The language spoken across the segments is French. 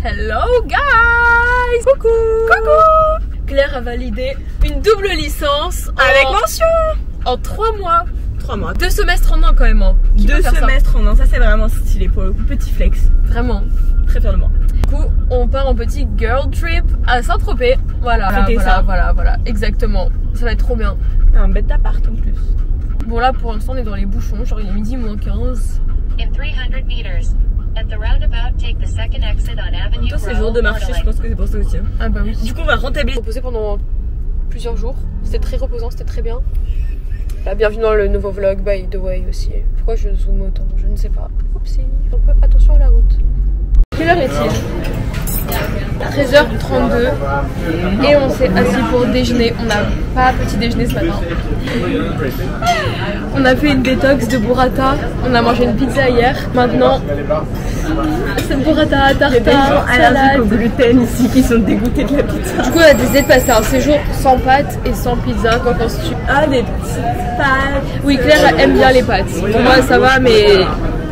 Hello guys! Coucou! Coucou! Claire a validé une double licence avec mention en 3 mois. 3 mois. 2 semestres en un quand même. 2 semestres en un, ça c'est vraiment stylé pour le coup. Petit flex. Vraiment. Très fier de moi. Du coup, on part en petit girl trip à Saint-Tropez. Voilà, voilà, exactement. Ça va être trop bien. T'as un bête d'appart en plus. Bon là pour l'instant on est dans les bouchons, genre il est midi moins 15. In 300 meters, at the roundabout, take the second exit on Avenue Toi c'est jour de marché, je pense que c'est pour ça aussi. Hein. Ah bah oui. Du coup on va rentabiliser. Reposé pendant plusieurs jours, c'était très reposant, c'était très bien. Là, bienvenue dans le nouveau vlog by the way aussi. Pourquoi je zoome autant? Je ne sais pas. Oupsie, un peu attention à la route. Quelle heure est-il? 13h32 et on s'est assis pour déjeuner. On n'a pas petit déjeuner ce matin. On a fait une détox de burrata. On a mangé une pizza hier. Maintenant, cette burrata tartare, il y a des gens allergiques au gluten ici qui sont dégoûtés de la pizza. Du coup, on a décidé de passer un séjour sans pâtes et sans pizza. Qu'en penses-tu? Ah, des petites pâtes. Oui, Claire aime bien les pâtes. Pour moi, ça va, mais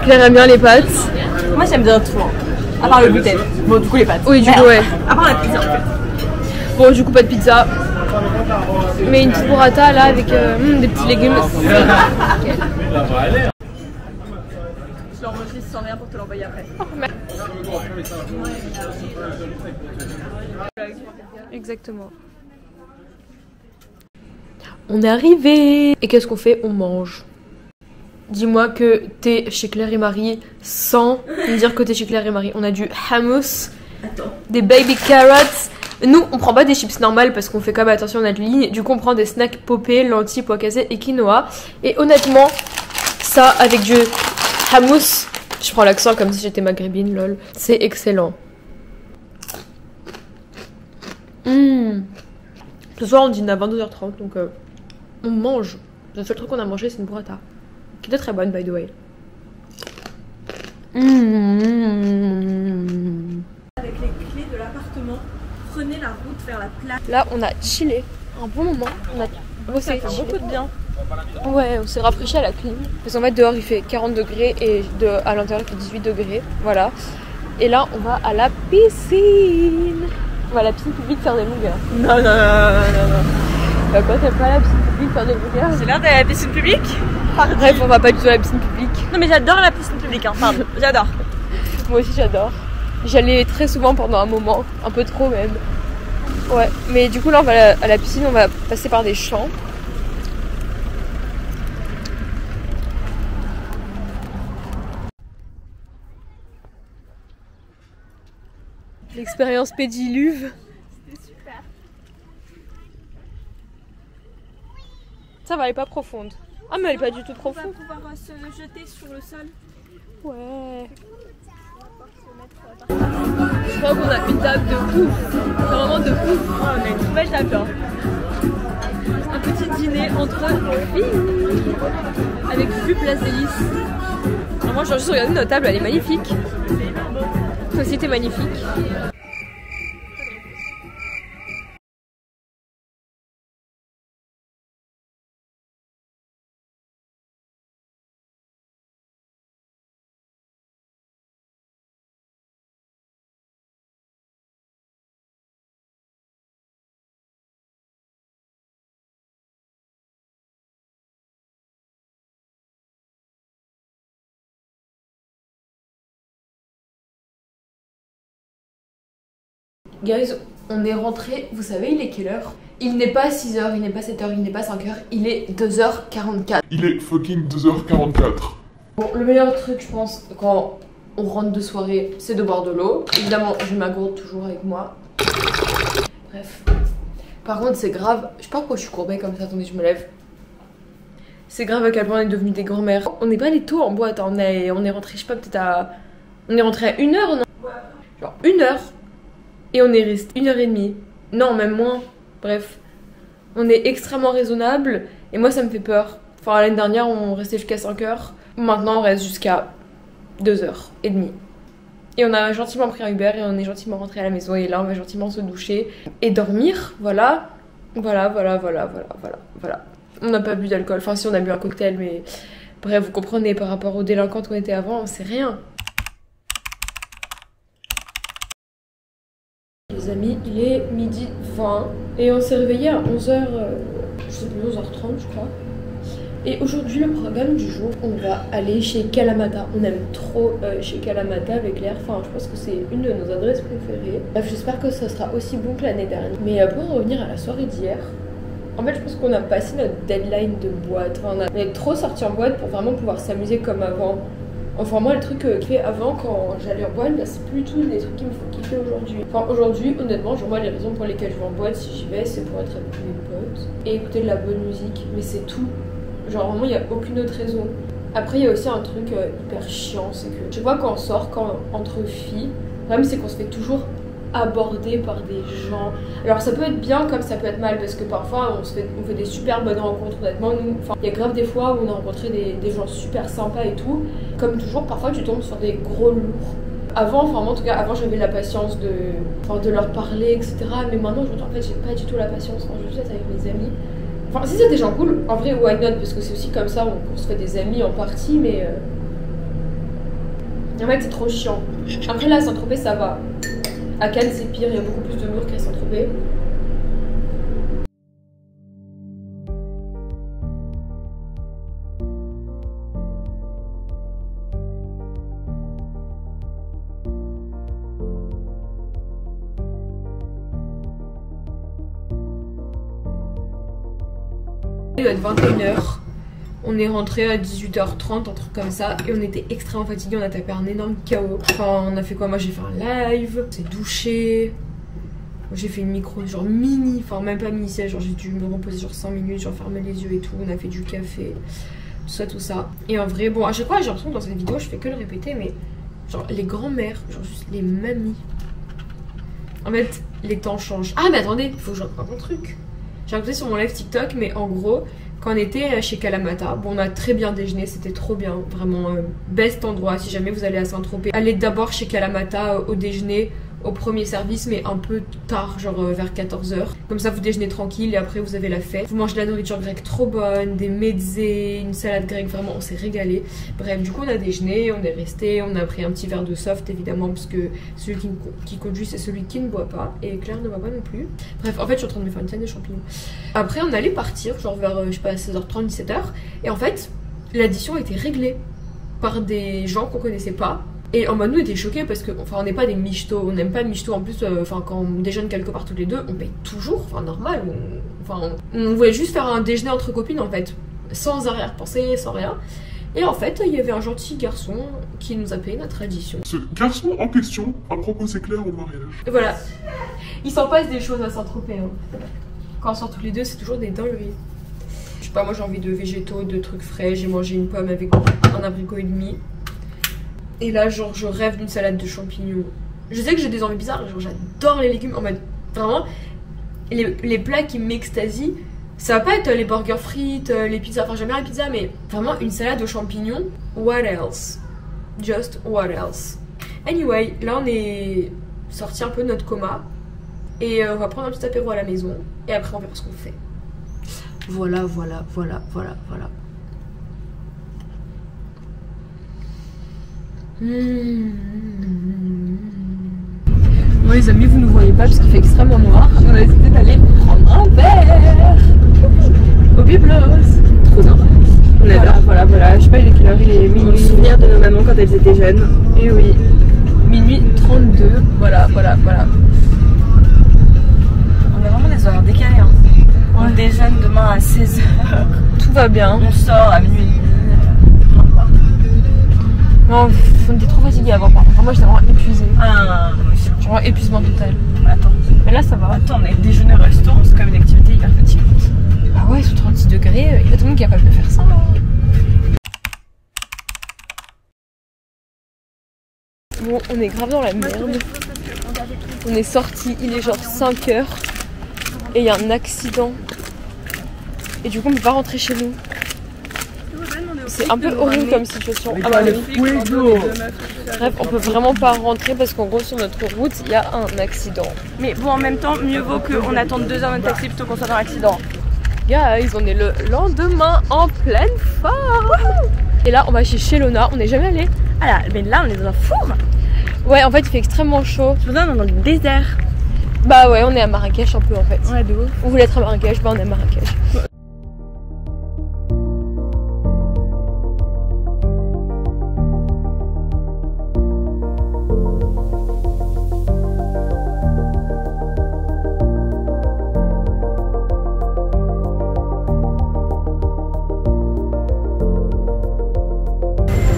Claire aime bien les pâtes. Moi, j'aime bien tout. Hein. À part le gluten. Bon, du coup, les pâtes. Oui, du coup, ouais. À part la pizza, en fait. Bon, du coup, pas de pizza. Mais une petite burrata, là, avec des petits légumes. Okay. Je l'enregistre sans rien pour te l'envoyer après. Exactement. On est arrivé. Et qu'est-ce qu'on fait? On mange. Dis-moi que t'es chez Claire et Marie sans me dire que t'es chez Claire et Marie. On a du hummus, des baby carrots. Nous, on prend pas des chips normales parce qu'on fait quand même attention à notre ligne. Du coup, on prend des snacks popés, lentilles, pois cassés et quinoa. Et honnêtement, ça avec du hummus, je prends l'accent comme si j'étais maghrébine, lol. C'est excellent. Ce soir, on dîne à 22h30, donc on mange. Le seul truc qu'on a mangé, c'est une burrata. Qui était très bonne, by the way. Avec les clés de l'appartement, prenez la route vers la plage. Là, on a chillé un bon moment. On a bossé. Ça fait beaucoup de bien. Ouais, on s'est rafraîchi à la clim. Parce qu'en fait, dehors, il fait 40 degrés et à l'intérieur, il fait 18 degrés. Voilà. Et là, on va à la piscine. On va à la piscine publique faire des longueurs. Non. Bah quoi, t'aimes pas la piscine publique faire des longueurs? J'ai l'air d'aller à la piscine publique. Bref, on va pas du tout à la piscine publique. Non mais j'adore la piscine publique, hein. Pardon, j'adore. Moi aussi j'adore. J'allais très souvent pendant un moment, un peu trop même. Ouais, mais du coup là on va à la piscine, on va passer par des champs. L'expérience pédiluve. C'était super. Ça va, elle est pas profonde. Ah mais elle est pas du tout On profonde. va pouvoir se jeter sur le sol. Ouais. Je crois qu'on a une table de ouf. C'est vraiment de ouf. Oh, on a une toute belle table, hein. Un petit dîner entre filles. Avec vue Place des Lys. Alors moi j'ai juste regardé notre table, elle est magnifique. Toi aussi t'es magnifique. Guys, on est rentré, vous savez il est quelle heure? Il n'est pas 6h, il n'est pas 7h, il n'est pas 5h, il est 2h44. Il est fucking 2h44. Bon, le meilleur truc je pense quand on rentre de soirée, c'est de boire de l'eau. Évidemment, j'ai ma gourde toujours avec moi. Bref. Par contre, c'est grave, je sais pas pourquoi je suis courbée comme ça, attendez, je me lève. C'est grave à quel point on est devenus des grands-mères. On n'est pas allé tôt en boîte, on est rentré, je sais pas, peut-être à... On est rentré à 1h, non? Genre 1h. Et on est resté 1h30. Non, même moins. Bref. On est extrêmement raisonnable. Et moi, ça me fait peur. Enfin, l'année dernière, on restait jusqu'à 5h. Maintenant, on reste jusqu'à 2h30. Et on a gentiment pris un Uber et on est gentiment rentré à la maison. Et là, on va gentiment se doucher et dormir. Voilà. Voilà. On n'a pas bu d'alcool. Enfin, si, on a bu un cocktail, mais... Bref, vous comprenez, par rapport aux délinquantes qu'on était avant, c'est rien. les amis, il est 12h20 et on s'est réveillé à 11h, je sais plus, 11h30 je crois. Et aujourd'hui le programme du jour, on va aller chez Kalamata. On aime trop chez Kalamata avec l'air, enfin je pense que c'est une de nos adresses préférées. Bref, j'espère que ça sera aussi bon que l'année dernière. Mais pour revenir à la soirée d'hier, en fait je pense qu'on a passé notre deadline de boîte. Enfin, on est trop sorti en boîte pour vraiment pouvoir s'amuser comme avant. Enfin moi le truc que je fais avant quand j'allais en boîte, bah, c'est plus tout des trucs qui me font kiffer aujourd'hui. Enfin aujourd'hui honnêtement genre moi les raisons pour lesquelles je vais en boîte si j'y vais c'est pour être avec mes potes et écouter de la bonne musique, mais c'est tout. Genre vraiment il n'y a aucune autre raison. Après il y a aussi un truc hyper chiant, c'est que je vois quand on sort entre filles, le problème c'est qu'on se fait toujours aborder par des gens. Alors ça peut être bien comme ça peut être mal parce que parfois on fait des super bonnes rencontres honnêtement. Il y a grave des fois où on a rencontré des gens super sympas et tout. Comme toujours parfois tu tombes sur des gros lourds. Avant, enfin moi en tout cas avant j'avais la patience de leur parler etc. Mais maintenant je me dis en fait j'ai pas du tout la patience quand je suis avec mes amis. Enfin si c'est des gens cool, en vrai why not, parce que c'est aussi comme ça on se fait des amis en partie, mais en fait c'est trop chiant. Après là à Saint-Tropez ça va. À Cannes c'est pire, il y a beaucoup plus de lourds qu'à Saint-Tropez. Il doit être 21h. On est rentré à 18h30, un truc comme ça, et on était extrêmement fatigués, on a tapé un énorme chaos. Enfin, on a fait quoi? Moi j'ai fait un live, on s'est douché. J'ai fait une micro genre mini, enfin même pas mini, genre j'ai dû me reposer genre 5 minutes, genre fermer les yeux et tout. On a fait du café, tout ça. Et en vrai, bon, à chaque fois j'ai l'impression que dans cette vidéo je fais que le répéter, mais genre les grands-mères, genre juste les mamies. En fait, les temps changent. Ah, mais attendez, il faut que je raconte un truc. J'ai raconté sur mon live TikTok, mais en gros, quand on était chez Kalamata, bon, on a très bien déjeuné, c'était trop bien, vraiment best endroit. Si jamais vous allez à Saint-Tropez, allez d'abord chez Kalamata au déjeuner, au premier service, mais un peu tard, genre vers 14h. Comme ça, vous déjeunez tranquille et après, vous avez la fête. Vous mangez de la nourriture grecque trop bonne, des mezzés, une salade grecque, vraiment, on s'est régalé. Bref, du coup, on a déjeuné, on est resté, on a pris un petit verre de soft, évidemment, parce que celui qui conduit, c'est celui qui ne boit pas. Et Claire ne boit pas non plus. Bref, en fait, je suis en train de me faire une scène des champignons. Après, on allait partir, genre vers, je sais pas, 16h30, 17h. Et en fait, l'addition était réglée par des gens qu'on connaissait pas. Et en mode nous on était choqués parce que enfin on n'est pas des michtos, on n'aime pas le michto en plus, enfin quand on déjeune quelque part tous les deux, on paye toujours, enfin normal, on voulait juste faire un déjeuner entre copines en fait, sans arrière-pensée, sans rien. Et en fait il y avait un gentil garçon qui nous a payé notre addition. Ce garçon en question a proposé Claire au mariage. Et voilà, il s'en passe des choses à Saint-Tropez. Hein. Quand on sort tous les deux c'est toujours des dingueries. Je sais pas, moi j'ai envie de végétaux, de trucs frais, j'ai mangé une pomme avec un abricot et demi. Et là, genre, je rêve d'une salade de champignons. Je sais que j'ai des envies bizarres, genre, j'adore les légumes. En mode, vraiment, les plats qui m'extasient, ça va pas être les burgers frites, les pizzas. Enfin, j'aime bien les pizzas, mais vraiment, une salade aux champignons. What else? Just what else? Anyway, là, on est sorti un peu de notre coma. Et on va prendre un petit apéro à la maison. Et après, on verra ce qu'on fait. Voilà. Bon les amis, vous ne voyez pas parce qu'il fait extrêmement noir. On a décidé d'aller prendre un verre au Biblos. Trop sympa. On est là, voilà. Je sais pas il est quelle heure, il est minuit. Souvenir de nos mamans quand elles étaient jeunes. Et oui, minuit 32. Voilà. On a vraiment des horaires décalés. Hein. On déjeune demain à 16h. Tout va bien. On sort à minuit. Non, on était trop fatigués avant. Par contre, moi j'étais vraiment épuisée. Genre épuisement total. Attends. Mais là ça va. Attends, on est déjeuner au restaurant, c'est quand même une activité hyper fatigante. Ah ouais, sous 36 degrés, il y a tout le monde qui est capable de faire ça. Bon, on est grave dans la merde. On est sorti, il est genre 5h. Et il y a un accident. Et du coup on peut pas rentrer chez nous. C'est un peu horrible comme situation. Ah bah oui. Bref, on peut vraiment pas rentrer parce qu'en gros sur notre route il y a un accident. Mais bon, en même temps, mieux vaut qu'on attende 2 heures dans le taxi plutôt qu'on soit dans l'accident. Guys, on est le lendemain en pleine forme. Et là on va chez Shelona, on n'est jamais allé. Ah là, mais là on est dans un four. Ouais, en fait il fait extrêmement chaud. Je me donne dans le désert. Bah ouais, on est à Marrakech un peu en fait. Ouais, de ouf. On voulait être à Marrakech, bah on est à Marrakech.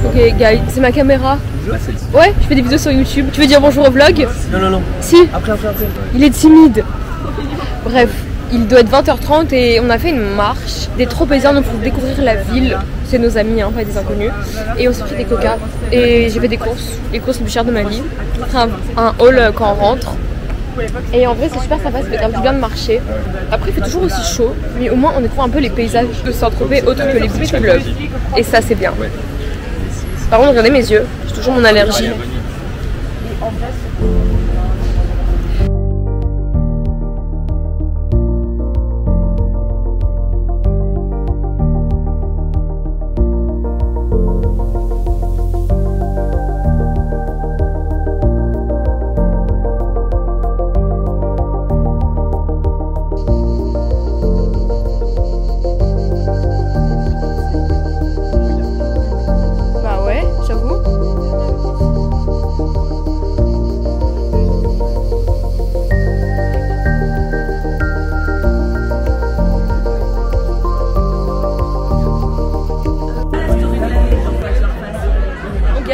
Ok guys, c'est ma caméra. Ouais, je fais des vidéos sur YouTube. Tu veux dire bonjour au vlog? Non. Si. Après. Il est timide. Bref, il doit être 20h30 et on a fait une marche. Des trop plaisir, donc pour découvrir la ville. C'est nos amis, hein, pas des inconnus. Et on s'est pris des coca. Et j'ai fait des courses. Les courses les plus chères de ma vie. Un haul quand on rentre. Et en vrai c'est super sympa, ça fait grave du bien de marcher. Après il fait toujours aussi chaud, mais au moins on découvre un peu les paysages de Saint-Tropez autres que les beach clubs. Et ça c'est bien. Par contre regardez mes yeux, j'ai toujours mon allergie.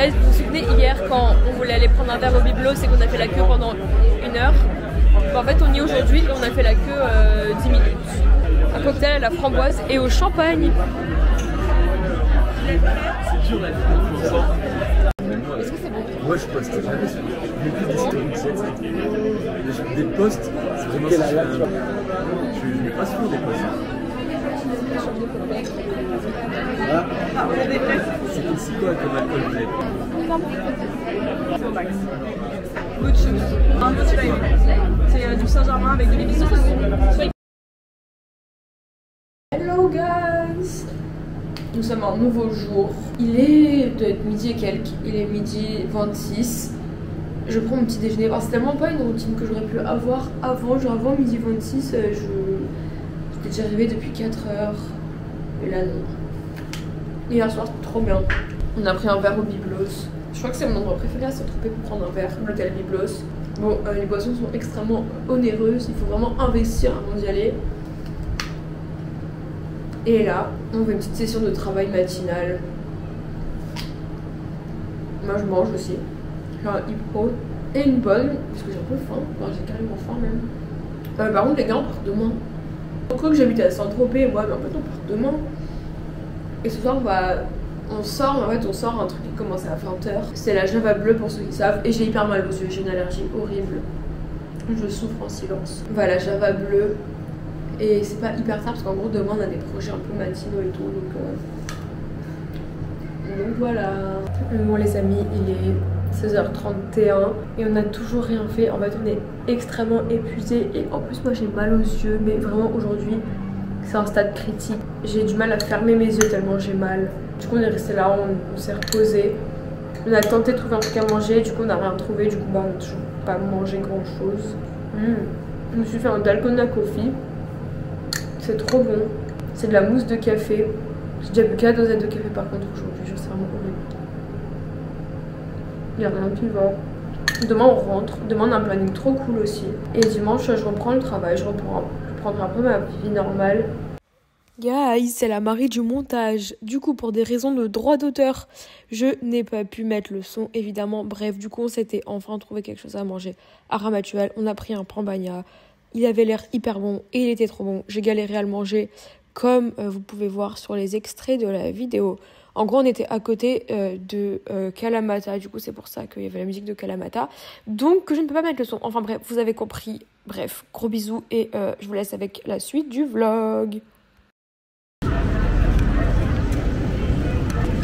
Vous vous souvenez hier quand on voulait aller prendre un verre au bibelot, c'est qu'on a fait la queue pendant 1 heure. Bon, en fait on y est aujourd'hui et on a fait la queue 10 minutes. Un cocktail à la framboise et au champagne. Est-ce que c'est bon? Moi je poste jamais sur des posts, c'est vraiment ça. Je mets pas souvent des posts. C'est quoi comme alcool vous êtes? Good shoes. Un petit bail. C'est du Saint-Germain avec de l'épice. Hello guys! Nous sommes un nouveau jour. Il est peut-être midi et quelques. Il est midi 26. Je prends mon petit déjeuner. Alors, c'est tellement pas une routine que j'aurais pu avoir avant. Genre avant midi 26, j'étais déjà arrivée depuis 4 heures. Et là non. Hier soir c'était trop bien. On a pris un verre au Byblos. Je crois que c'est mon endroit préféré à Saint-Tropez pour prendre un verre, l'hôtel Byblos. Bon, les boissons sont extrêmement onéreuses, il faut vraiment investir avant d'y aller. Et là, on fait une petite session de travail matinale. Moi je mange aussi. J'ai un hippo et une bonne, parce que j'ai un peu faim. Enfin, j'ai carrément faim même. Par contre les gars, on part demain. On croit que j'habitais à Saint-Tropez, ouais, mais en fait on part demain. Et ce soir on sort, mais en fait on sort un truc qui commence à 20h. C'est la Java bleue pour ceux qui savent. Et j'ai hyper mal aux yeux, j'ai une allergie horrible. Je souffre en silence. Voilà, Java bleue. Et c'est pas hyper tard parce qu'en gros demain on a des projets un peu matinaux et tout. Donc voilà. Bon les amis, il est 16h31 et on n'a toujours rien fait. En fait on est extrêmement épuisé et en plus moi j'ai mal aux yeux. Mais vraiment aujourd'hui c'est un stade critique. J'ai du mal à fermer mes yeux tellement j'ai mal. Du coup on est resté là, on s'est reposé. On a tenté de trouver un truc à manger, du coup on n'a rien trouvé. Du coup bah, on n'a toujours pas mangé grand chose. Je me suis fait un dalgona coffee. C'est trop bon. C'est de la mousse de café. J'ai déjà bu 4 dosettes de café par contre aujourd'hui. Je sais vraiment horrible. Il n'y a rien qui va. Demain on rentre. Demain on a un planning trop cool aussi. Et dimanche je reprends le travail. Je reprendrai un peu ma vie normale. Guys, c'est la Marie du montage. Du coup, pour des raisons de droit d'auteur, je n'ai pas pu mettre le son, évidemment. Bref, du coup, on s'était enfin trouvé quelque chose à manger à Ramatuelle. On a pris un pambagna. Il avait l'air hyper bon et il était trop bon. J'ai galéré à le manger, comme vous pouvez voir sur les extraits de la vidéo. En gros, on était à côté de Kalamata. Du coup, c'est pour ça qu'il y avait la musique de Kalamata. Donc, je ne peux pas mettre le son. Enfin bref, vous avez compris. Bref, gros bisous et je vous laisse avec la suite du vlog.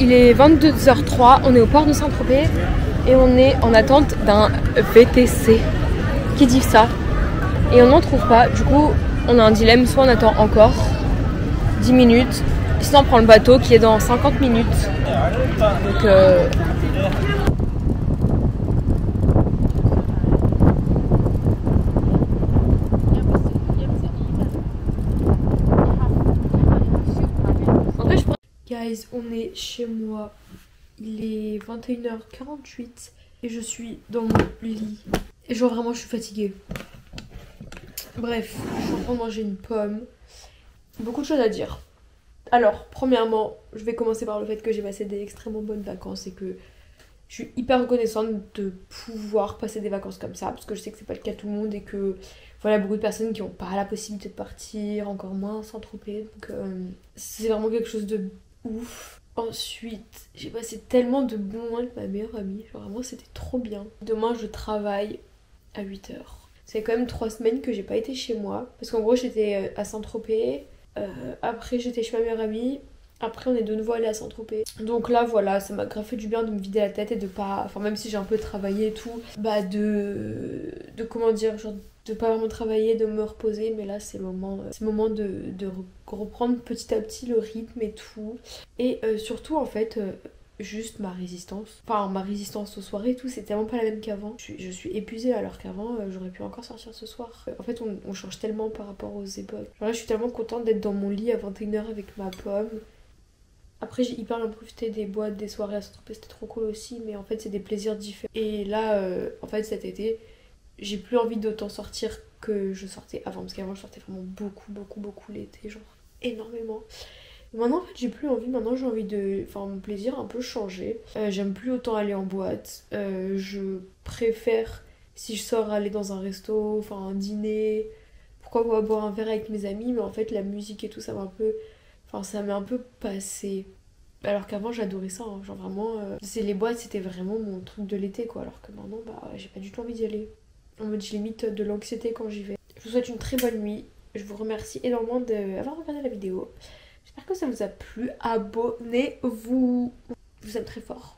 Il est 22h03, on est au port de Saint-Tropez et on est en attente d'un VTC. Qui dit ça? Et on n'en trouve pas, du coup on a un dilemme, soit on attend encore 10 minutes, sinon on prend le bateau qui est dans 50 minutes. Donc Guys, on est chez moi. Il est 21h48 et je suis dans mon lit. Et genre vraiment je suis fatiguée. Bref, je suis en train de manger une pomme. Beaucoup de choses à dire. Alors, premièrement, je vais commencer par le fait que j'ai passé des extrêmement bonnes vacances et que je suis hyper reconnaissante de pouvoir passer des vacances comme ça, parce que je sais que c'est pas le cas de tout le monde et que voilà, beaucoup de personnes qui n'ont pas la possibilité de partir, encore moins Saint-Tropez. Donc c'est vraiment quelque chose de ouf. Ensuite, j'ai passé tellement de bons moments avec ma meilleure amie, genre vraiment c'était trop bien. Demain je travaille à 8h. C'est quand même 3 semaines que j'ai pas été chez moi, parce qu'en gros j'étais à Saint-Tropez, après j'étais chez ma meilleure amie. Après on est de nouveau allé à Saint-Tropez. Donc là voilà, ça m'a grave fait du bien de me vider la tête et de pas... Enfin même si j'ai un peu travaillé et tout, bah de comment dire, genre de pas vraiment travailler, de me reposer. Mais là c'est le moment de reprendre petit à petit le rythme et tout. Et surtout en fait... juste ma résistance. Enfin ma résistance aux soirées et tout, c'est tellement pas la même qu'avant. Je suis épuisée alors qu'avant j'aurais pu encore sortir ce soir. En fait on change tellement par rapport aux époques. Genre là je suis tellement contente d'être dans mon lit à 21h avec ma pomme. Après j'ai hyper bien profité des boîtes, des soirées à Saint-Tropez, c'était trop cool aussi, mais en fait c'est des plaisirs différents. Et là en fait cet été j'ai plus envie d'autant sortir que je sortais avant, parce qu'avant je sortais vraiment beaucoup l'été, genre énormément. Maintenant en fait j'ai plus envie, maintenant j'ai envie de... Enfin mon plaisir a un peu changé. J'aime plus autant aller en boîte. Je préfère, si je sors, aller dans un resto, enfin un dîner. Pourquoi pas boire un verre avec mes amis, mais en fait la musique et tout ça m'a un peu... Enfin ça m'est un peu passé. Alors qu'avant j'adorais ça, hein. Genre vraiment... C'est les boîtes, c'était vraiment mon truc de l'été quoi. Alors que maintenant bah j'ai pas du tout envie d'y aller. En mode j'ai limite de l'anxiété quand j'y vais. Je vous souhaite une très bonne nuit. Je vous remercie énormément d'avoir regardé la vidéo. J'espère que ça vous a plu. Abonnez-vous. Je vous aime très fort.